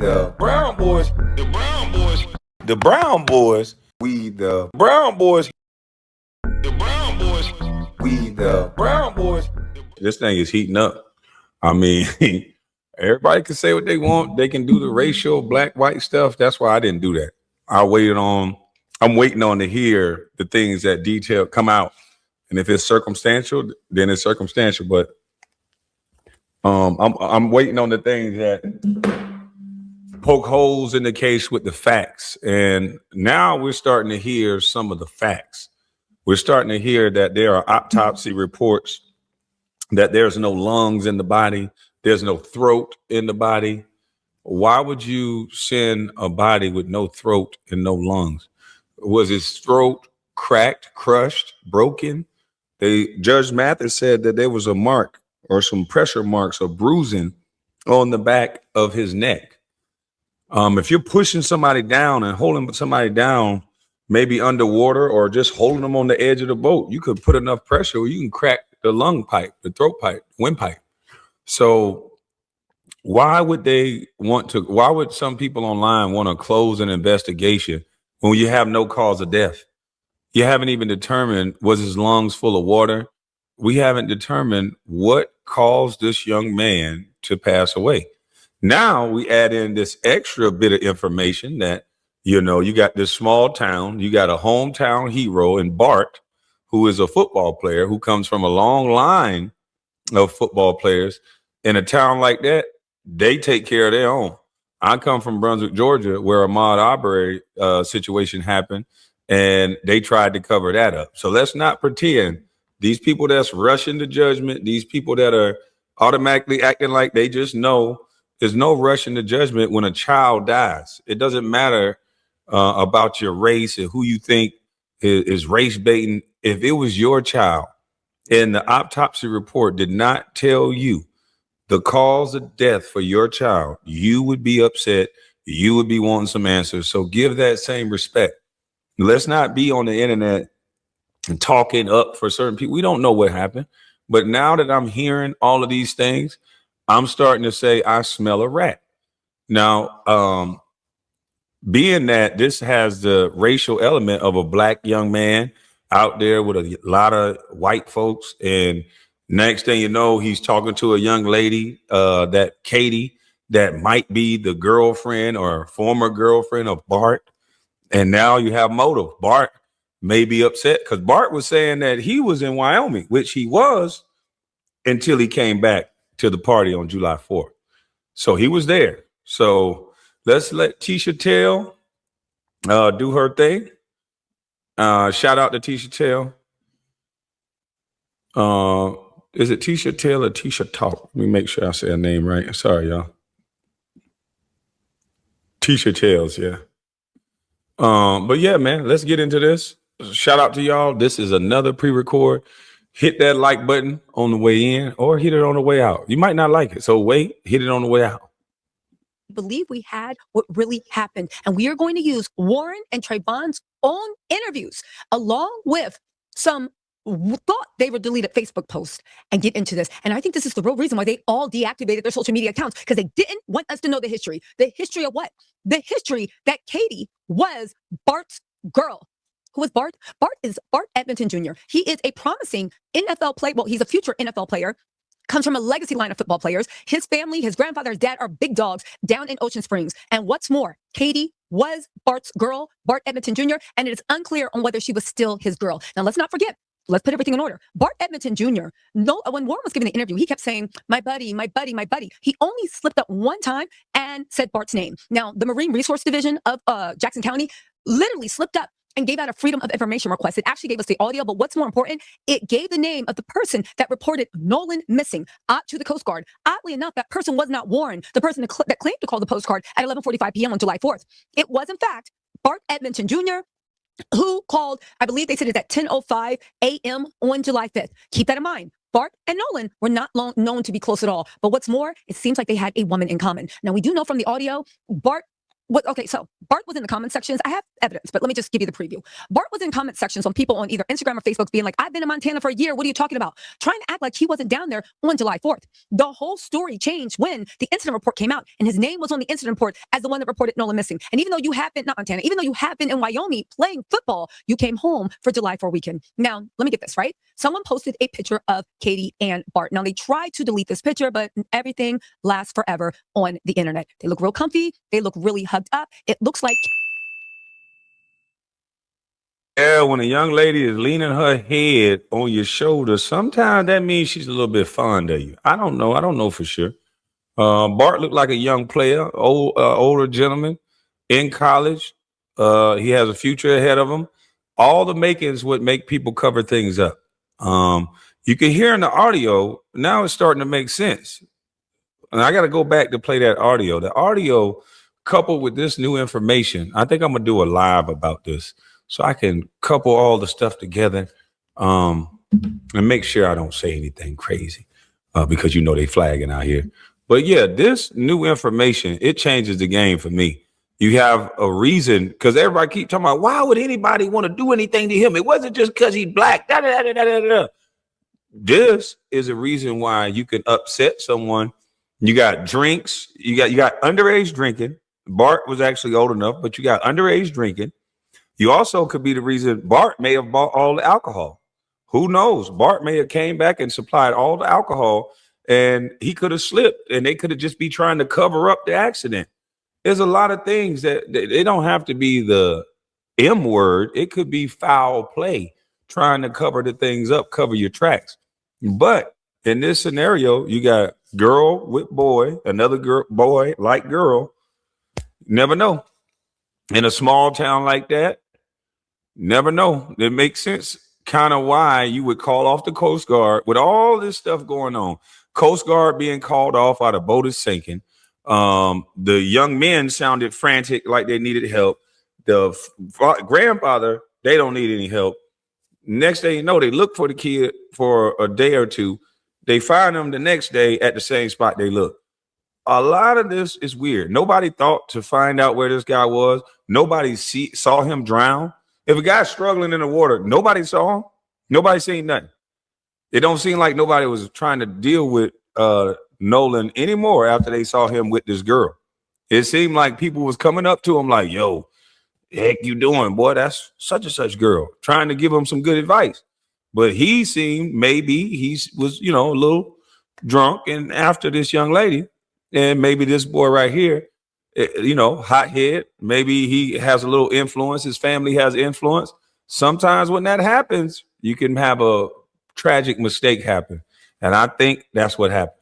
the Brown boys, the Brown boys, the Brown boys, we the Brown boys, the Brown boys, we the Brown boys. This thing is heating up. I mean, everybody can say what they want. They can do the racial black white stuff. That's why I didn't do that. I'm waiting on to hear the things that detail come out. And if it's circumstantial, then it's circumstantial. But I'm waiting on the things that poke holes in the case with the facts. And now we're starting to hear some of the facts. We're starting to hear that there are autopsy reports that there's no lungs in the body, there's no throat in the body. Why would you send a body with no throat and no lungs? Was his throat cracked, crushed, broken? Judge Mathis said that there was a mark or some pressure marks or bruising on the back of his neck. If you're pushing somebody down and holding somebody down, maybe underwater or just holding them on the edge of the boat, you could put enough pressure where you can crack the lung pipe, the throat pipe, windpipe. So why would some people online want to close an investigation when you have no cause of death? You haven't even determined, was his lungs full of water? We haven't determined what caused this young man to pass away. Now we add in this extra bit of information that, you got this small town, you got a hometown hero in Bart, who is a football player who comes from a long line of football players. In a town like that, they take care of their own. I come from Brunswick, Georgia, where Ahmaud Arbery situation happened, and they tried to cover that up. So let's not pretend these people that's rushing to judgment, these people that are automatically acting like they just know, there's no rushing to judgment when a child dies. It doesn't matter about your race and who you think is race baiting. If it was your child and the autopsy report did not tell you the cause of death for your child, you would be upset. You would be wanting some answers. So give that same respect. Let's not be on the internet and talking up for certain people. We don't know what happened. But now that I'm hearing all of these things, I'm starting to say, I smell a rat. Now, being that this has the racial element of a black young man out there with a lot of white folks, and next thing you know, he's talking to a young lady, that Katie, that might be the girlfriend or former girlfriend of Bart. And now you have motive. Bart may be upset because Bart was saying that he was in Wyoming, which he was until he came back to the party on July 4th. So he was there. So let's let Tisha Tell do her thing. Shout out to Tisha Tell. Is it Tisha Tell or Tisha Talk? Let me make sure I say her name right. Sorry, y'all. Tisha Tells, yeah. But yeah, man, let's get into this. Shout out to y'all. This is another pre-record. Hit that like button on the way in or hit it on the way out. You might not like it. So wait, hit it on the way out. Believe we had what really happened. And we are going to use Warren and Trayvon's own interviews along with some thought they were deleted Facebook posts and get into this. And I think this is the real reason why they all deactivated their social media accounts, because they didn't want us to know the history. The history of what? The history that Katie was Bart's girl. Who is Bart? Bart is Bart Edmonton Jr. He is a promising NFL player. Well, he's a future NFL player. Comes from a legacy line of football players. His family, his grandfather, his dad are big dogs down in Ocean Springs. And what's more, Katie was Bart's girl, Bart Edmonton Jr., and it is unclear on whether she was still his girl. Now, let's not forget, let's put everything in order. Bart Edmonton Jr., when Warren was giving the interview, he kept saying, my buddy, my buddy, my buddy. He only slipped up one time and said Bart's name. Now, the Marine Resource Division of Jackson County literally slipped up and gave out a freedom of information request. It actually gave us the audio, but what's more important, it gave the name of the person that reported Nolan missing to the Coast Guard. Oddly enough, that person was not Warren, the person that claimed to call the postcard at 11:45 p.m. on July 4th. It was, in fact, Bart Edmonton Jr., who called, I believe they said it's at 10:05 a.m. on July 5th. Keep that in mind. Bart and Nolan were not known to be close at all. But what's more, it seems like they had a woman in common. Now, we do know from the audio, Bart Okay, so Bart was in the comment sections. I have evidence, but let me just give you the preview. Bart was in comment sections on people on either Instagram or Facebook being like, I've been in Montana for a year. What are you talking about? Trying to act like he wasn't down there on July 4th. The whole story changed when the incident report came out and his name was on the incident report as the one that reported Nolan missing. And even though you have been, not Montana, even though you have been in Wyoming playing football, you came home for July 4 weekend. Now, let me get this, right? Someone posted a picture of Katie and Bart. Now, they tried to delete this picture, but everything lasts forever on the internet. They look real comfy. They look really hugged up. It looks like. Yeah, when a young lady is leaning her head on your shoulder, sometimes that means she's a little bit fond of you. I don't know. I don't know for sure. Bart looked like a young player, older gentleman in college. He has a future ahead of him. All the makings would make people cover things up. You can hear in the audio, now it's starting to make sense. And I got to go back to play that audio. The audio coupled with this new information, I think I'm going to do a live about this so I can couple all the stuff together and make sure I don't say anything crazy because, you know, they flagging out here. But yeah, this new information, it changes the game for me. You have a reason because everybody keep talking about why would anybody want to do anything to him? It wasn't just because he's black. Da, da, da, da, da, da. This is a reason why you can upset someone. You got drinks. You got underage drinking. Bart was actually old enough, but you got underage drinking. You also could be the reason Bart may have bought all the alcohol. Who knows? Bart may have came back and supplied all the alcohol, and he could have slipped, and they could have just be trying to cover up the accident. There's a lot of things that they don't have to be the M word. It could be foul play, trying to cover the things up, cover your tracks. But in this scenario, you got girl with boy, another girl, boy like girl. Never know. In a small town like that, never know. It makes sense kind of why you would call off the Coast Guard with all this stuff going on. Coast Guard being called off while the boat is sinking. The young men sounded frantic like they needed help. The grandfather, they don't need any help. Next thing you know, they look for the kid for a day or two. They find him the next day at the same spot they look. A lot of this is weird. Nobody thought to find out where this guy was. Nobody saw him drown. If a guy's struggling in the water, nobody saw him. Nobody seen nothing. It don't seem like nobody was trying to deal with Nolan anymore after they saw him with this girl. It seemed like people was coming up to him like, yo, heck you doing, boy? That's such and such girl, trying to give him some good advice. But he seemed maybe he was, you know, a little drunk and after this young lady, and maybe this boy right here, you know, hothead. Maybe he has a little influence. His family has influence. Sometimes when that happens, you can have a tragic mistake happen. And I think that's what happened.